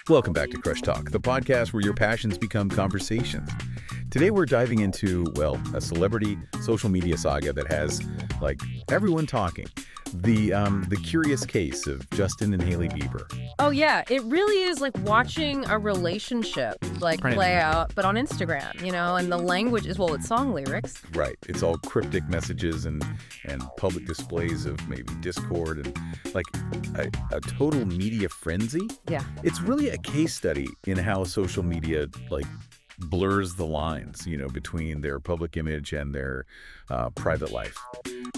Welcome back to Crush Talk, the podcast where your passions become conversations. Today we're diving into, well, a celebrity social media saga that has, like, everyone talking. The curious case of Justin and Hailey Bieber. Oh, yeah. It really is like watching a relationship, like, play out, but on Instagram, and the language is, well, it's song lyrics. Right. It's all cryptic messages and public displays of maybe discord and, like, a total media frenzy. Yeah. It's really a case study in how social media, like, blurs the lines, between their public image and their private life.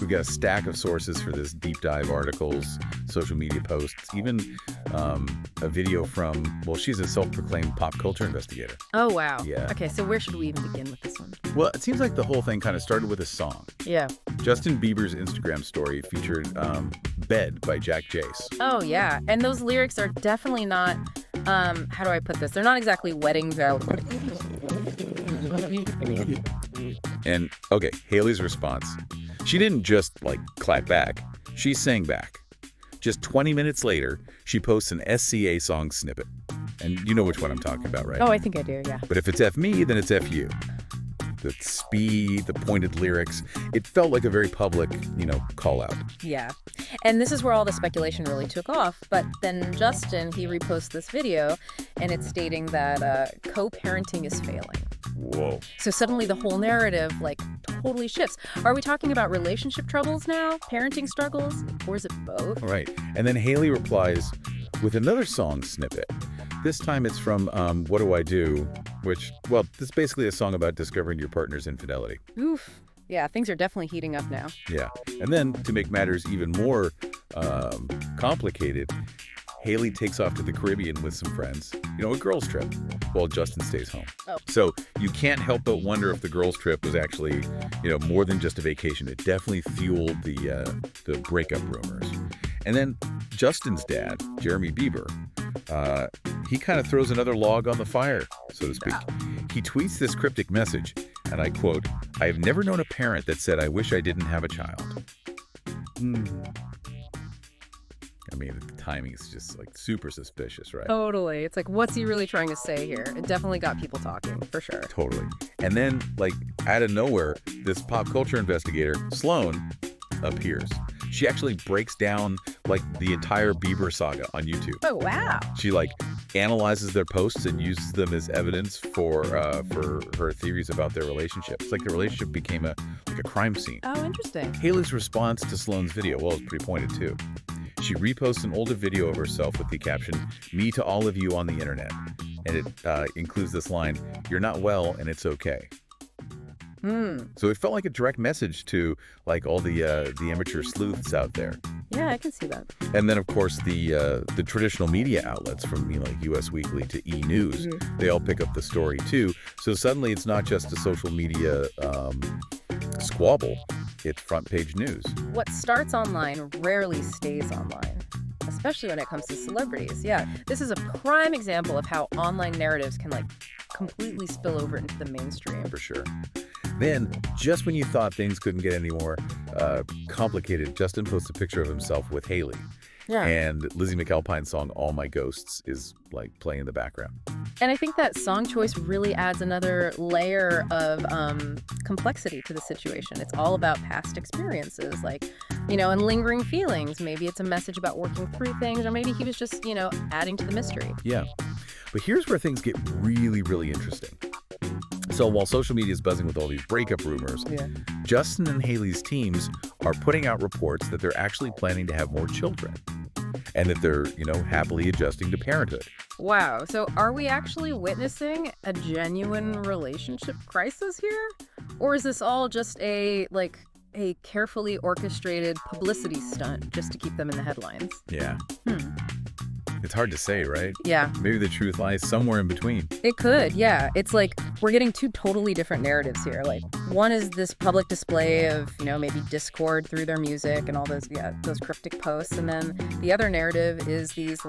We've got a stack of sources for this deep dive: articles, social media posts, even a video from, well, she's a self-proclaimed pop culture investigator. Oh, wow. Yeah. Okay, so where should we even begin with this one? Well, it seems like the whole thing kind of started with a song. Yeah. Justin Bieber's Instagram story featured Bed by Jack Jace. Oh, yeah. And those lyrics are definitely not, how do I put this? They're not exactly wedding vows. And, okay, Hailey's response. She didn't just, like, clap back. She sang back. Just 20 minutes later, she posts an SCA song snippet. And you know which one I'm talking about, right? Oh, I think I do, yeah. But if it's F me, then it's F you. The speed, the pointed lyrics, it felt like a very public, call out. Yeah. And this is where all the speculation really took off. But then Justin, he reposts this video, and it's stating that co-parenting is failing. Whoa. So suddenly the whole narrative, totally shifts. Are we talking about relationship troubles now? Parenting struggles? Or is it both? Right. And then Hailey replies with another song snippet. This time it's from What Do I Do? Which, well, this is basically a song about discovering your partner's infidelity. Oof. Yeah, things are definitely heating up now. Yeah. And then, to make matters even more complicated, Hailey takes off to the Caribbean with some friends, a girls' trip, while Justin stays home. Oh. So you can't help but wonder if the girls' trip was actually, more than just a vacation. It definitely fueled the breakup rumors. And then Justin's dad, Jeremy Bieber, he kind of throws another log on the fire, so to speak. He tweets this cryptic message, and I quote, "I have never known a parent that said, I wish I didn't have a child." I mean, the timing is just, super suspicious, right? Totally. It's like, what's he really trying to say here? It definitely got people talking, for sure. Totally. And then, out of nowhere, this pop culture investigator, Sloan, appears. She actually breaks down, the entire Bieber saga on YouTube. Oh, wow. She, analyzes their posts and uses them as evidence for her theories about their relationship. It's like the relationship became a crime scene. Oh, interesting. Hailey's response to Sloan's video, well, it's pretty pointed, too. She reposts an older video of herself with the caption, "Me to all of you on the internet." And it includes this line, "You're not well and it's okay." So it felt like a direct message to, all the amateur sleuths out there. Yeah, I can see that. And then, of course, the traditional media outlets from, US Weekly to E! News, they all pick up the story, too. So suddenly it's not just a social media squabble. It's front page news. What starts online rarely stays online, especially when it comes to celebrities. Yeah, this is a prime example of how online narratives can completely spill over into the mainstream. For sure. Then, just when you thought things couldn't get any more complicated, Justin posts a picture of himself with Hailey. Yeah. And Lizzie McAlpine's song "All My Ghosts" is playing in the background. And I think that song choice really adds another layer of complexity to the situation. It's all about past experiences, and lingering feelings. Maybe it's a message about working through things, or maybe he was just, adding to the mystery. Yeah. But here's where things get really, really interesting. So while social media is buzzing with all these breakup rumors, Justin and Hailey's teams are putting out reports that they're actually planning to have more children and that they're, happily adjusting to parenthood. Wow. So are we actually witnessing a genuine relationship crisis here? Or is this all just a carefully orchestrated publicity stunt just to keep them in the headlines? Yeah. It's hard to say, right? Yeah. Maybe the truth lies somewhere in between. It could, yeah. It's we're getting two totally different narratives here. One is this public display of, maybe discord through their music and all those cryptic posts. And then the other narrative is these,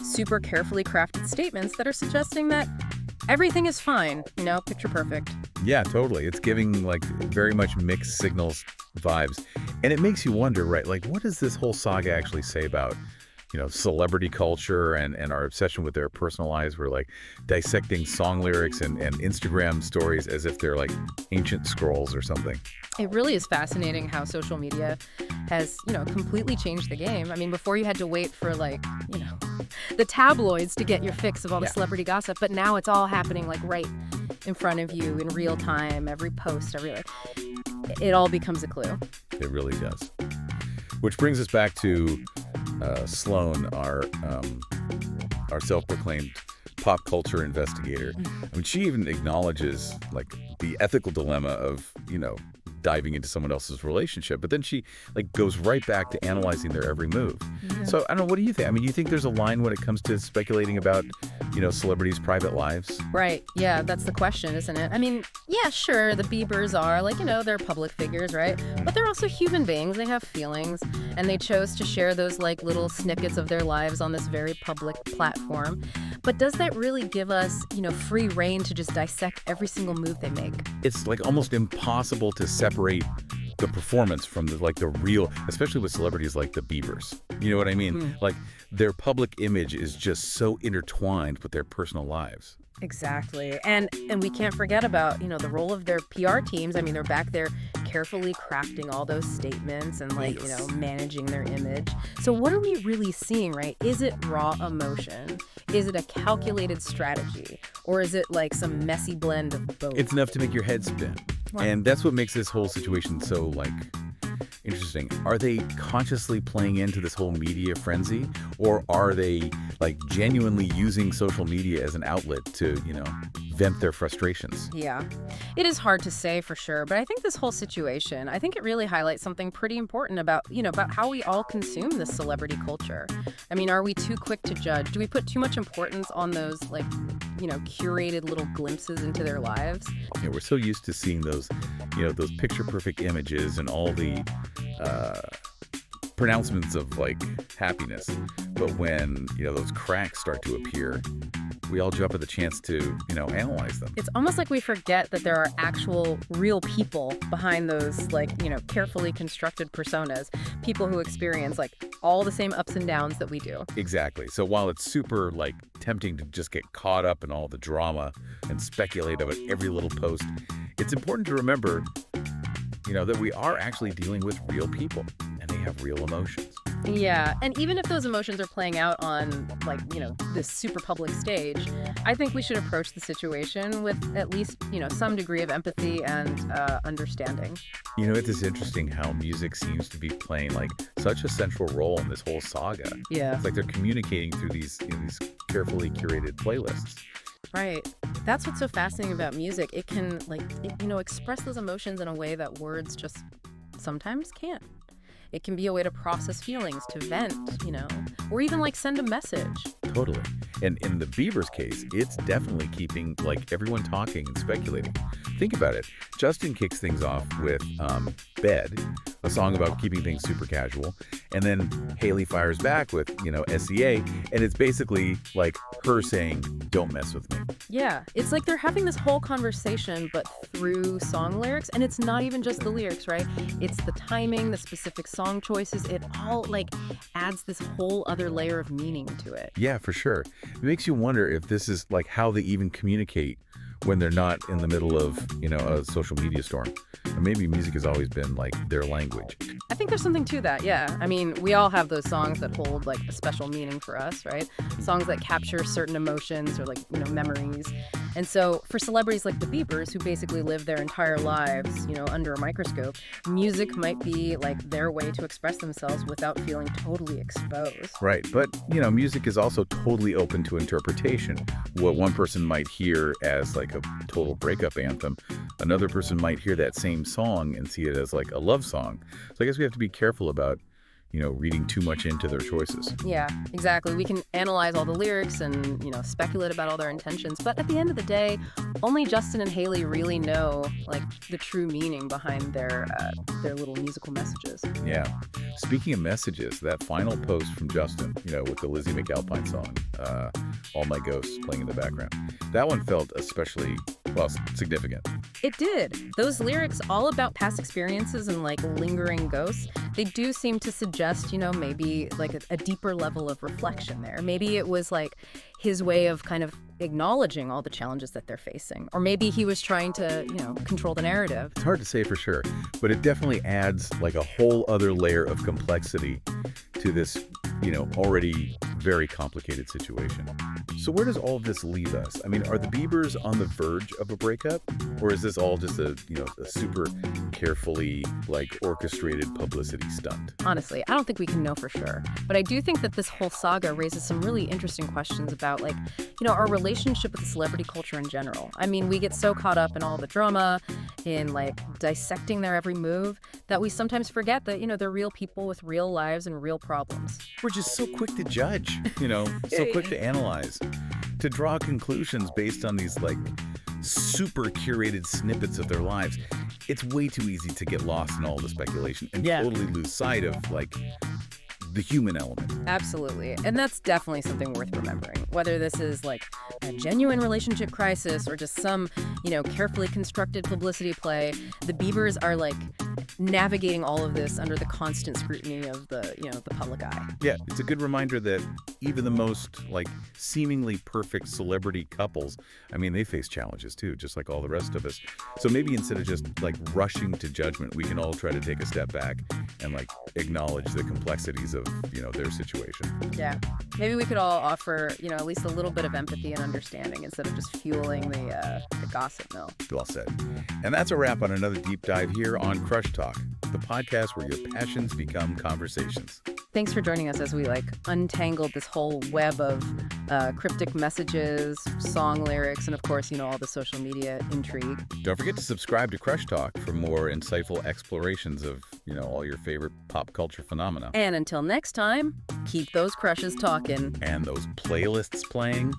super carefully crafted statements that are suggesting that everything is fine, picture perfect. Yeah, totally. It's giving, very much mixed signals vibes. And it makes you wonder, right, what does this whole saga actually say about celebrity culture and our obsession with their personal lives. We're like dissecting song lyrics and Instagram stories as if they're like ancient scrolls or something. It really is fascinating how social media has, completely changed the game. I mean, before you had to wait for the tabloids to get your fix of all the celebrity gossip, but now it's all happening like right in front of you in real time. Every post, it all becomes a clue. It really does. Which brings us back to Sloan, our self-proclaimed pop culture investigator. I mean, she even acknowledges like the ethical dilemma of, diving into someone else's relationship, but then she goes right back to analyzing their every move. Yeah. So I don't know, what do you think? I mean, you think there's a line when it comes to speculating about, celebrities' private lives? Right. Yeah, that's the question, isn't it? I mean, yeah, sure, the Biebers are they're public figures, right? But they're also human beings. They have feelings, and they chose to share those little snippets of their lives on this very public platform. But does that really give us, free reign to just dissect every single move they make? It's almost impossible to separate the performance from the real, especially with celebrities like the Biebers. You know what I mean? Their public image is just so intertwined with their personal lives. Exactly. And we can't forget about, the role of their PR teams. I mean, they're back there carefully crafting all those statements and managing their image. So what are we really seeing, right? Is it raw emotion? Is it a calculated strategy? Or is it some messy blend of both? It's enough to make your head spin. Wow. And that's what makes this whole situation so interesting. Are they consciously playing into this whole media frenzy, or are they genuinely using social media as an outlet to, vent their frustrations? Yeah, it is hard to say for sure, but I think this whole situation, I think it really highlights something pretty important about how we all consume this celebrity culture. I mean, are we too quick to judge? Do we put too much importance on those curated little glimpses into their lives? Yeah, we're so used to seeing those picture perfect images and all the pronouncements of happiness, but when those cracks start to appear, we all jump at the chance to analyze them. It's almost like we forget that there are actual real people behind those carefully constructed personas, people who experience all the same ups and downs that we do. Exactly. So while it's super tempting to just get caught up in all the drama and speculate about every little post, it's important to remember that we are actually dealing with real people, and they have real emotions. Yeah, and even if those emotions are playing out on, this super public stage, I think we should approach the situation with at least, some degree of empathy and understanding. It is interesting how music seems to be playing, such a central role in this whole saga. Yeah. It's they're communicating through these carefully curated playlists. Right. That's what's so fascinating about music. It can, express those emotions in a way that words just sometimes can't. It can be a way to process feelings, to vent, or even send a message. Totally. And in the Bieber's case, it's definitely keeping everyone talking and speculating. Think about it. Justin kicks things off with Bed, a song about keeping things super casual. And then Hailey fires back with, SCA. And it's basically her saying, don't mess with me. Yeah. It's they're having this whole conversation, but through song lyrics. And it's not even just the lyrics, right? It's the timing, the specific song choices. It all adds this whole other layer of meaning to it. Yeah, for sure. It makes you wonder if this is how they even communicate when they're not in the middle of, a social media storm. And maybe music has always been their language. I think there's something to that, yeah. I mean, we all have those songs that hold a special meaning for us, right? Songs that capture certain emotions or memories. And so for celebrities like the Biebers, who basically live their entire lives, under a microscope, music might be their way to express themselves without feeling totally exposed. Right. But, music is also totally open to interpretation. What one person might hear as a total breakup anthem, another person might hear that same song and see it as a love song. So I guess we have to be careful about reading too much into their choices. Yeah, exactly. We can analyze all the lyrics and, speculate about all their intentions. But at the end of the day, only Justin and Hailey really know, the true meaning behind their little musical messages. Yeah. Speaking of messages, that final post from Justin, with the Lizzie McAlpine song, All My Ghosts playing in the background, that one felt especially, significant. It did. Those lyrics all about past experiences and lingering ghosts, they do seem to suggest, maybe like a deeper level of reflection there. Maybe it was like his way of kind of acknowledging all the challenges that they're facing. Or maybe he was trying to, control the narrative. It's hard to say for sure, but it definitely adds like a whole other layer of complexity to this, already very complicated situation. So where does all of this leave us? I mean, are the Biebers on the verge of a breakup? Or is this all just a super carefully, orchestrated publicity stunt? Honestly, I don't think we can know for sure. But I do think that this whole saga raises some really interesting questions about, our relationship with celebrity culture in general. I mean, we get so caught up in all the drama, in, dissecting their every move, that we sometimes forget that, they're real people with real lives and real problems. We're just so quick to judge, so quick to analyze, to draw conclusions based on these, super curated snippets of their lives. It's way too easy to get lost in all the speculation and totally lose sight of, the human element. Absolutely. And that's definitely something worth remembering. Whether this is a genuine relationship crisis or just some, carefully constructed publicity play, the Biebers are navigating all of this under the constant scrutiny of the public eye. Yeah, it's a good reminder that even the most seemingly perfect celebrity couples, I mean, they face challenges too, just like all the rest of us. So maybe instead of just rushing to judgment, we can all try to take a step back and acknowledge the complexities of their situation. Yeah. Maybe we could all offer, at least a little bit of empathy and understanding instead of just fueling the gossip mill. Well said. And that's a wrap on another deep dive here on Crush Talk, the podcast where your passions become conversations. Thanks for joining us as we untangled this whole web of cryptic messages, song lyrics, and of course, all the social media intrigue. Don't forget to subscribe to Crush Talk for more insightful explorations of, all your favorite pop culture phenomena. And until next time, keep those crushes talking. And those playlists playing.